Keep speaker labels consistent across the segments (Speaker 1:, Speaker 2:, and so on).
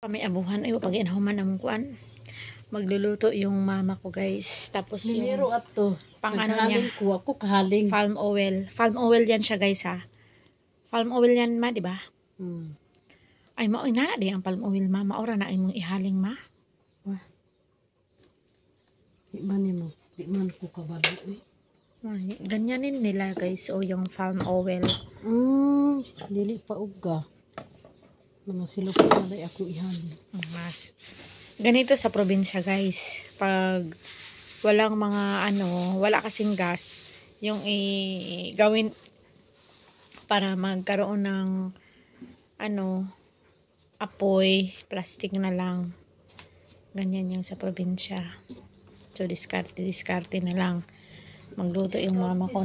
Speaker 1: Kami abuhan ay pag inahuman ang kuan. Magluluto yung mama ko, guys. Tapos
Speaker 2: Nimero
Speaker 1: yung
Speaker 2: ato.
Speaker 1: pang ano niya,
Speaker 2: Ko ako kahaling.
Speaker 1: palm oil. Palm oil yan siya, guys, ha. Palm oil yan, ma, di ba? Ay, inana di ang palm oil, ma. Maura na imong ihaling, ma.
Speaker 2: Wah. Di man ko kabalo eh.
Speaker 1: Ay, ganyanin nila, guys. O yung palm oil.
Speaker 2: Dili pa uga. Mga silok na day ako ihaling.
Speaker 1: Mas. Ganito sa probinsya, guys. Pag walang mga ano, wala kasing gas, yung gawin para magkaroon ng ano, apoy, plastic na lang. Ganyan yung sa probinsya. So, diskarte na lang. Magluto yung mama ko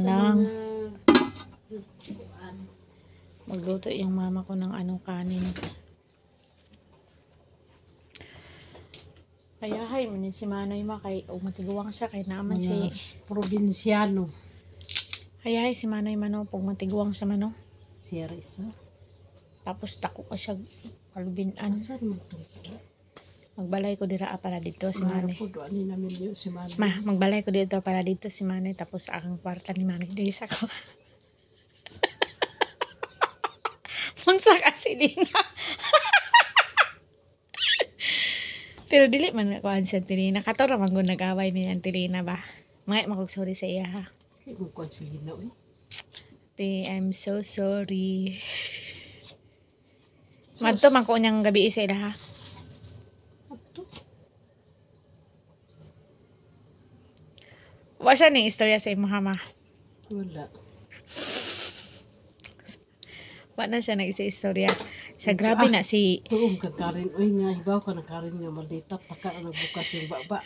Speaker 1: ng anong kanin. Kaya hay, manin si Manoy kay matiguang siya kay naman si
Speaker 2: probinsyano.
Speaker 1: Kaya hay si Manoy pag matiguang siya mano.
Speaker 2: Siya risa.
Speaker 1: Tapos tako ka siya kalubinan.
Speaker 2: Saan mo ito?
Speaker 1: Magbalay ko dira para dito si Manoy.
Speaker 2: Si Manoy.
Speaker 1: Ma, magbalay ko dito para dito si Manoy. Tapos akong kwarta ni Manoy. Dahil sa ko. Munsa kasi Lina. Pero dili man ako ang Tilina. Kato ramang kung nag-away niya ang Tilina ba? Mga magkagsorry sa iya ha.
Speaker 2: Hindi ko konsilina eh.
Speaker 1: I'm so sorry. Madto man ko niyang gabi isa ila ha. Wa siya ning istorya sa imo ha, ma?
Speaker 2: Wala.
Speaker 1: Wa na siya nag-istorya. Sa grabe na si
Speaker 2: tuong ka Karin. Uy nga, hibaw ka na Karin nga maldita. Taka na nagbukas yung baba.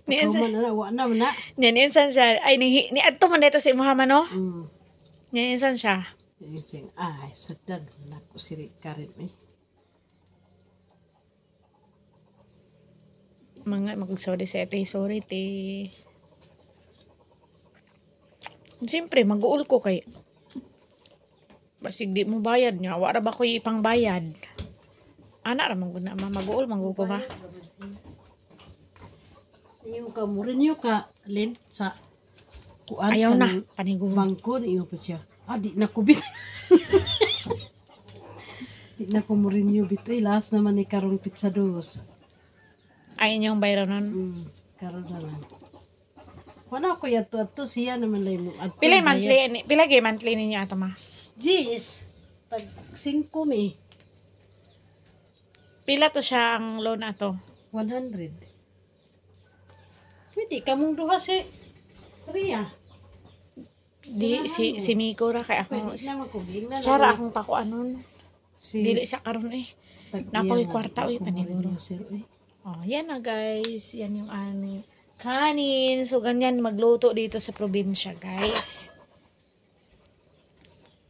Speaker 1: Niinsan
Speaker 2: na, wa na, na.
Speaker 1: Niinsan siya. Ay, ni adto man dito sa imo ha, no? Niinsan siya.
Speaker 2: Niinsan, ay, sagdan. Naku, si Karin eh.
Speaker 1: Mga mag-sorry sa ate. Sorry, te. Siyempre, mag-uul ko kay basig di mo bayad niya. Wara ba ko ipang bayad? Anak ra maguna ma mag-uul manggugo ba?
Speaker 2: Yung ka murin yung ka Lin sa kuan.
Speaker 1: Ayaw na panigulo.
Speaker 2: Bangko iyo pa siya. Di na ko bit. Di na ko murin yung bitoy. Last naman ni karong pizza dos.
Speaker 1: Ay inyong bayro nun?
Speaker 2: Karon na lang. Wala ko yato ato siya naman lay mo.
Speaker 1: Pila monthly pila gay monthly ninyo ato ma?
Speaker 2: Jeez. Tag 5 mi.
Speaker 1: Pila to siya ang loan ato?
Speaker 2: 100. Pwede ka mong duha si Ria.
Speaker 1: Di si Miko ra kay ako.
Speaker 2: Sara
Speaker 1: akong pakuanon. Dili sa karon eh. Napoy kwarta oy paniguro. Oh, yan na guys. Yan yung aming kanin. So, ganyan magluto dito sa probinsya, guys.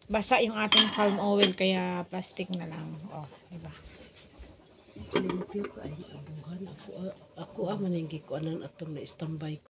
Speaker 1: Basa yung ating palm oil, kaya plastic na lang. Oh, diba?
Speaker 2: Limpyo ka ay abuhan. Ako maninggi ko anan atong na standby ko.